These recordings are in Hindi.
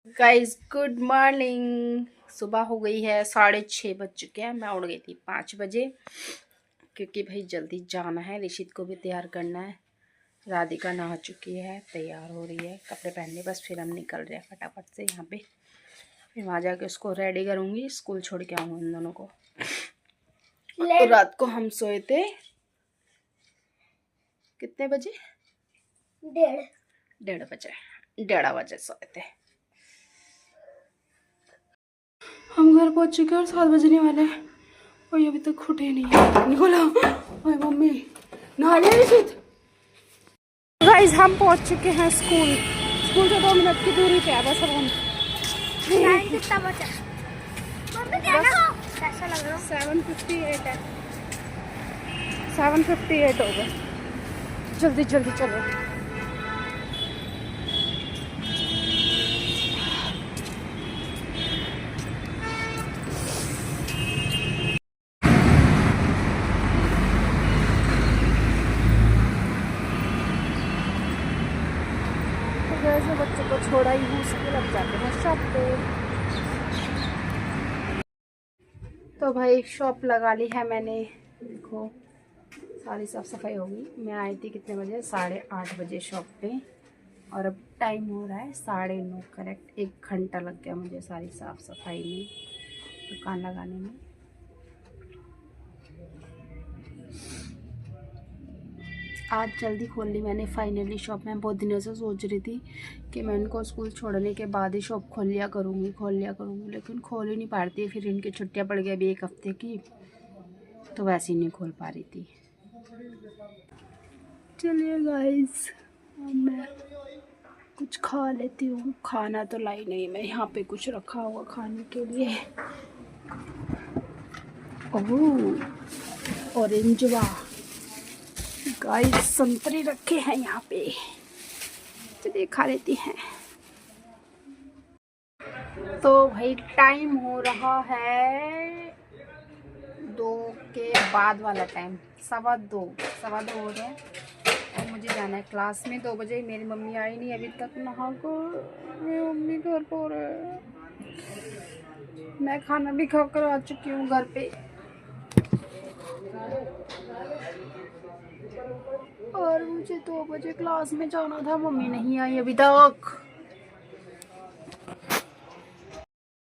Guys good morning. सुबह हो गई है, 6:30 बज चुके हैं। मैं उठ गई थी 5 बजे क्योंकि भाई जल्दी जाना है। ऋषित को भी तैयार करना है। राधिका नहा चुकी है, तैयार हो रही है, कपड़े पहनने बस फिर हम निकल रहे हैं फटाफट से यहाँ पे। फिर वहाँ जाके उसको रेडी करूँगी, स्कूल छोड़ के आऊँगी इन दोनों को। तो रात को हम सोए थे कितने बजे? 1:30 बजे सोए थे। हम घर पहुंच चुके हैं और 7 बजने वाले हैं और ये अभी तक उठे नहीं है। निकोला, ओए मम्मी नहा ले ऋषित। गाइस हम पहुंच चुके हैं स्कूल से 2 मिनट की दूरी पे है बस। अब हम टाइम कितना बचा? मम्मी देखो कैसा लग रहा है। 7:58 है। 7:58 हो गए। जल्दी जल्दी चलो। वैसे बच्चों को छोड़ा ही हूँ, उसके लग जाते हैं शॉप पे। तो भाई शॉप लगा ली है मैंने। देखो सारी साफ सफाई होगी। मैं आई थी कितने बजे? 8:30 बजे शॉप पे और अब टाइम हो रहा है 9:30 करेक्ट। 1 घंटा लग गया मुझे सारी साफ सफाई में, दुकान लगाने में। आज जल्दी खोल ली मैंने फाइनली शॉप। में बहुत दिनों से सोच रही थी कि मैं इनको स्कूल छोड़ने के बाद ही शॉप खोल लिया करूँगी, लेकिन खोल ही नहीं पा रही थी। फिर इनकी छुट्टियाँ पड़ गई अभी 1 हफ्ते की, तो वैसे ही नहीं खोल पा रही थी। चलिए गाइस मैं कुछ खा लेती हूँ। खाना तो लाई नहीं मैं, यहाँ पे कुछ रखा हुआ खाने के लिए। ओह ऑरेंजवा गाइस, संतरे रखे हैं यहाँ पे, चलिए खा लेती हैं। तो भाई टाइम हो रहा है 2 के बाद वाला टाइम, 2:15 हो रहे हैं और मुझे जाना है क्लास में 2 बजे। मेरी मम्मी आई नहीं अभी तक, नहा को मेरी मम्मी घर पर है। मैं खाना भी खा कर आ चुकी हूँ घर पे और मुझे 2 बजे क्लास में जाना था। मम्मी नहीं आई अभी तक।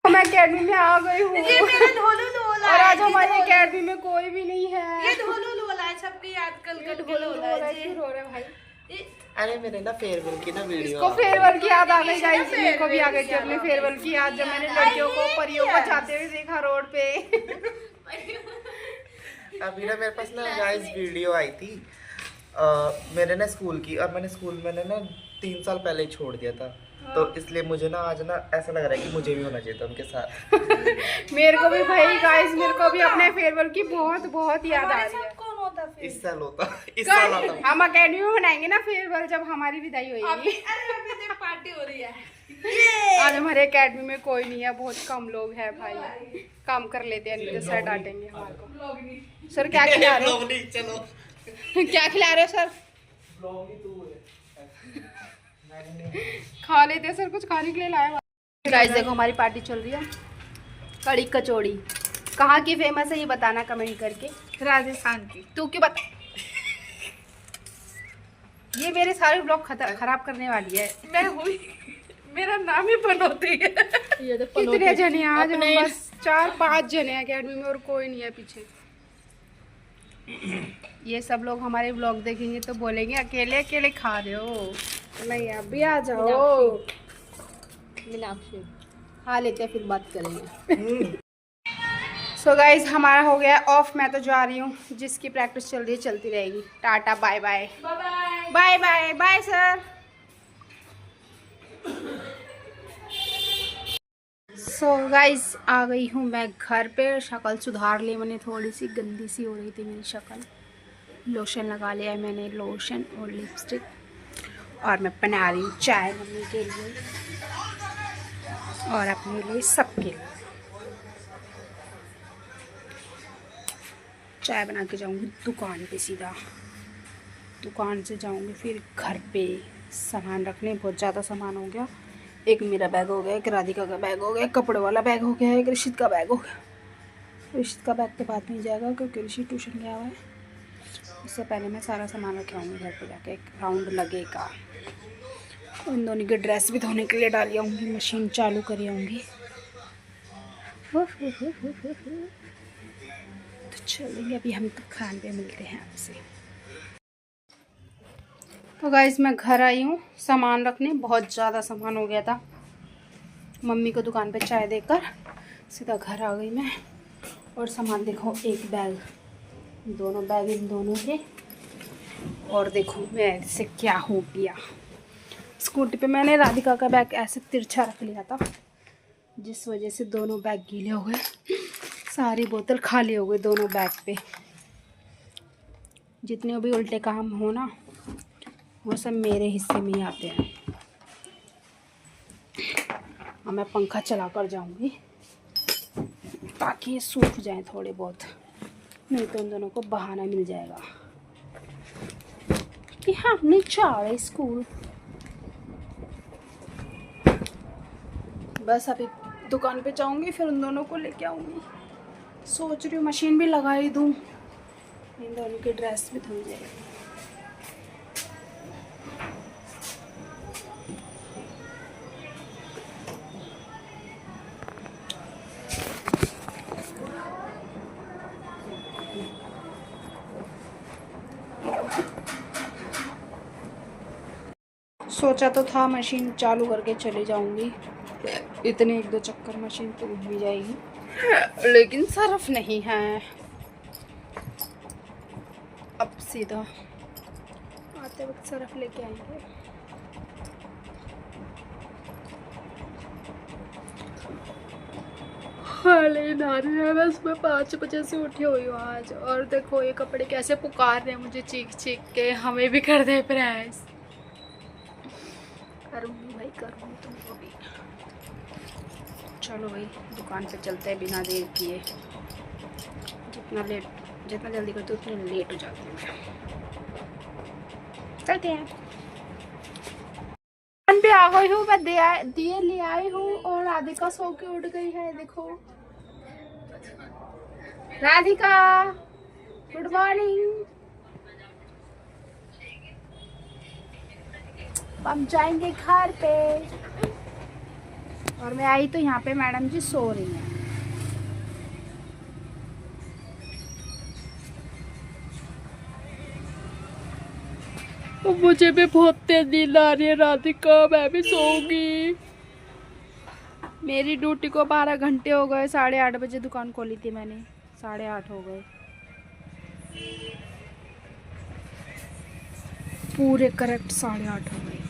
मैं अकेडमी में आ गई हूँ और आज हमारी अकेडमी में कोई भी नहीं है। ये ढोलू लोला है, सबके याद कल लोला है। रो रहे भाई। अरे मेरे ना फेयरवेल की ना वीडियो, इसको फेयरवेल की याद आ गई गाइस। मेरे को भी आ गई थी अपने फेयरवेल की याद, जब मैंने लड़कियों को परियों को जाते हुए देखा रोड पे। अभी ना मेरे पास ना गाइस वीडियो आई थी मेरे ना स्कूल की, और मैंने स्कूल मैंने ना 3 साल पहले ही छोड़ दिया था। तो इसलिए मुझे ना आज ना ऐसा लग रहा है कि मुझे भी होना चाहिए था उनके साथ। मेरे को भी भाई गाइस, मेरे को भी अपने फेयरवेल की बहुत बहुत याद आ रही है। कौन होता फिर? इस साल आता। हम अकेडमी में बनाएंगे ना फेयरवेल जब हमारी विदाई होगी। अरे पार्टी हो रही है। आज हमारे अकेडमी में कोई नहीं है, बहुत कम लोग हैं भाई। काम कर लेते हैं, नहीं तो सर डांटेंगे हमारे को। सर क्या खिला रहे हो? चलो क्या खिला रहे हो सर? खा लेते हैं सर, कुछ खाने के लिए लाया। गाइस देखो हमारी पार्टी चल रही है। कड़ी कचौड़ी कहाँ की फेमस है ये बताना कमेंट करके। राजस्थान की। तू क्यों बता? ये मेरे सारे ब्लॉग खराब करने वाली है। मैं हुई, मेरा नाम ही बनोती है। ये तो कितने जने हैं आज? बस 4-5 जने हैं अकेडमी में और कोई नहीं है पीछे। ये सब लोग हमारे ब्लॉग देखेंगे तो बोलेंगे अकेले अकेले खा रहे हो। नहीं आप भी आ जाओ। मीनाक्षी खा लेते हैं फिर बात करेंगे। सो गाइज हमारा हो गया ऑफ। मैं तो जा रही हूँ, जिसकी प्रैक्टिस चल रही है चलती रहेगी। Tata bye bye. Bye bye bye sir. So guys आ गई हूँ मैं घर पे। शक्ल सुधार ली मैंने, थोड़ी सी गंदी सी हो रही थी मेरी शक्ल। लोशन लगा लिया है मैंने, लोशन और लिपस्टिक। और मैं बना रही हूँ चाय मम्मी के लिए और अपने लिए, सबके लिए। चाय बना के जाऊँगी दुकान पे सीधा। दुकान से जाऊँगी फिर घर पे सामान रखने। बहुत ज़्यादा सामान हो गया, एक मेरा बैग हो गया, एक राधिका का बैग हो गया, कपड़े वाला बैग हो गया, एक ऋषित का बैग हो गया। ऋषित का बैग तो बाद में जाएगा क्योंकि ऋषित ट्यूशन गया हुआ है। उससे पहले मैं सारा सामान रखे आऊँगी घर पे जाके, एक राउंड लगेगा। उन दोनों की ड्रेस भी धोने के लिए डाली आऊँगी, मशीन चालू करी आऊँगी। तो चलेंगे अभी हम तो खान पे मिलते हैं आपसे। तो गाइस मैं घर आई हूँ सामान रखने, बहुत ज़्यादा सामान हो गया था। मम्मी को दुकान पे चाय देकर सीधा घर आ गई मैं। और सामान देखो, एक बैग, दोनों बैग इन दोनों के। और देखो मैं इससे क्या हो गया, स्कूटी पे मैंने राधिका का बैग ऐसे तिरछा रख लिया था, जिस वजह से दोनों बैग गीले हो गए, सारी बोतल खाली हो गई दोनों बैग पे। जितने भी उल्टे काम हो ना, वो सब मेरे हिस्से में ही आते हैं। अब मैं पंखा चला कर जाऊंगी ताकि ये सूख जाए थोड़े बहुत, नहीं तो उन दोनों को बहाना मिल जाएगा कि हम नहीं जा रहे स्कूल। बस अभी दुकान पे जाऊंगी, फिर उन दोनों को लेके आऊंगी। सोच रही हूँ मशीन भी लगा ही दूँ, इन दोनों की ड्रेस भी धुल जाएगी। सोचा तो था मशीन चालू करके चले जाऊंगी, इतने एक दो चक्कर मशीन तो उठ भी जाएगी, लेकिन सरफ नहीं है। अब सीधा आते वक्त सरफ लेके आएंगे। हाले नारी है, बस मैं 5 बजे से उठी हुई हूँ आज। और देखो ये कपड़े कैसे पुकार रहे हैं मुझे चीख चीख के, हमें भी कर दे प्रेस। करूँगी भाई, करूँगी तुमको भी। चलो भाई दुकान पे चलते हैं बिना देर किए। जितना जल्दी करते उतने लेट हो जाते हैं। चलते हैं। दुकान पे आ गई हूँ मैं, दिए ले आई हूँ और राधिका सो के उठ गई है। देखो राधिका, गुड मॉर्निंग। हम जाएंगे घर पे। और मैं आई तो यहाँ पे मैडम जी सो रही हैं। मुझे भी बहुत तेज नींद आ रही है राधिका, मैं भी सोऊंगी। मेरी ड्यूटी को 12 घंटे हो गए, 8:30 बजे दुकान खोली थी मैंने, 8:30 हो गए पूरे करेक्ट 8:30 हो गए।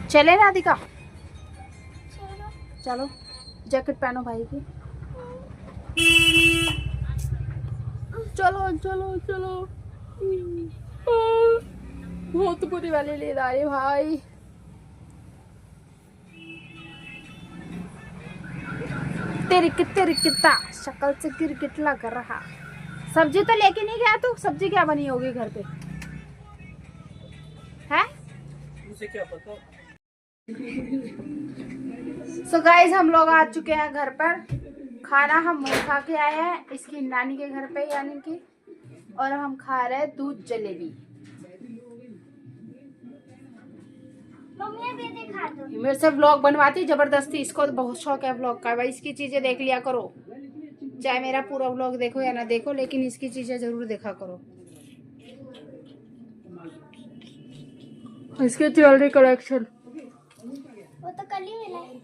चले राधिका, चलो जैकेट पहनो भाई की। चलो चलो चलो, बहुत बुरी वाली नींद आ रही भाई। तिरकिता शक्ल से क्रिकेट लग रहा। सब्जी तो लेके नहीं गया तू, सब्जी क्या बनी होगी घर पे है? मुझे क्या पता। सो गाइस हम लोग आ चुके हैं घर पर। खाना हम वहीं खा के आए हैं, इसकी नानी के घर पे यानी कि। और हम खा रहे हैं दूध जलेबी। मेरे से व्लॉग बनवाती जबरदस्ती, इसको तो बहुत शौक है व्लॉग का। भाई इसकी चीजें देख लिया करो, चाहे मेरा पूरा व्लॉग देखो या ना देखो, लेकिन इसकी चीजें जरूर देखा करो। इसके ज्वेलरी कलेक्शन वो तो कल ही मिला है।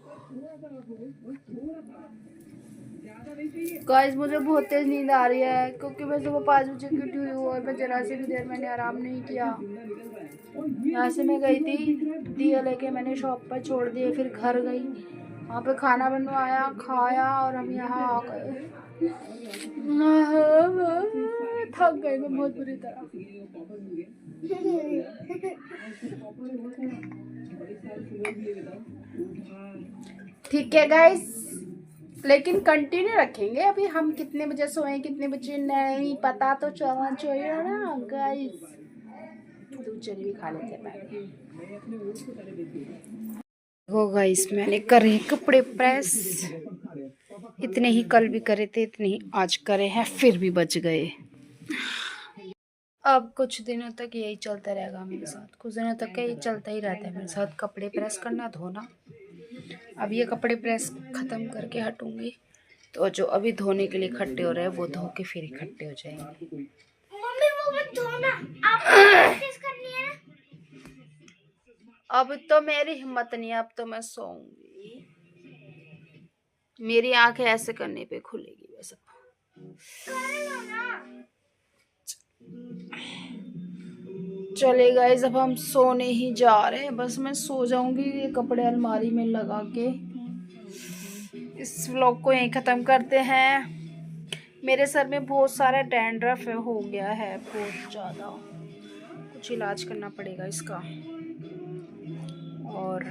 गाइस मुझे बहुत तेज नींद आ रही है क्योंकि मैं सुबह 5 बजे की उठी हुई हूँ और मैं जरा सी भी देर मैंने आराम नहीं किया। यहाँ से मैं गई थी, दिया लेके मैंने शॉप पर छोड़ दिए, फिर घर गई, वहाँ पे खाना बनवाया, खाया और हम यहाँ आ गए। थक गई मैं बहुत बुरी तरह। ठीक है गाइस, लेकिन कंटिन्यू रखेंगे। अभी हम कितने बजे सोए कितने बजे नहीं पता तो चलना चाहिए ना गाइस। दूध चलिए भी खा लेते हैं पहले। हो गाइस, मैंने करे कपड़े प्रेस। इतने ही कल भी करे थे, इतने ही आज करे हैं, फिर भी बच गए। अब कुछ दिनों तक यही चलता रहेगा मेरे साथ, कुछ दिनों तक यही चलता ही रहता है मेरे साथ, कपड़े प्रेस करना, धोना। अब ये कपड़े प्रेस ख़त्म करके हटूंगी, तो जो अभी धोने के लिए इकट्ठे हो रहे हैं वो धो के फिर इकट्ठे हो जाएंगे। मम्मी वो मत धोना, आपको प्रैक्टिस करनी है ना। अब तो मेरी हिम्मत नहीं है, अब तो मैं सोऊंगी। मेरी आंखें ऐसे करने पे खुलेगी बस। चले गाइस, अब हम सोने ही जा रहे हैं, बस मैं सो जाऊंगी। ये कपड़े अलमारी में लगा के इस व्लॉग को यहीं ख़त्म करते हैं। मेरे सर में बहुत सारा डैंड्रफ हो गया है, बहुत ज़्यादा, कुछ इलाज करना पड़ेगा इसका। और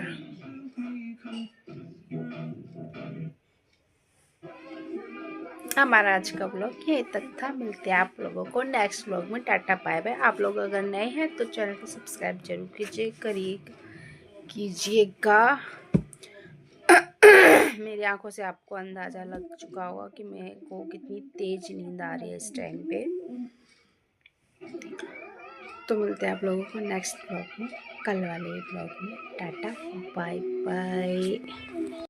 हमारा आज का व्लॉग यहीं तक था। मिलते हैं आप लोगों को नेक्स्ट व्लॉग में। Tata bye bye. आप लोग अगर नए हैं तो चैनल को सब्सक्राइब जरूर कीजिएगा। मेरी आंखों से आपको अंदाज़ा लग चुका होगा कि मेरे को कितनी तेज नींद आ रही है इस टाइम पे। तो मिलते हैं आप लोगों को नेक्स्ट व्लॉग में, कल वाले व्लॉग में। Tata bye bye.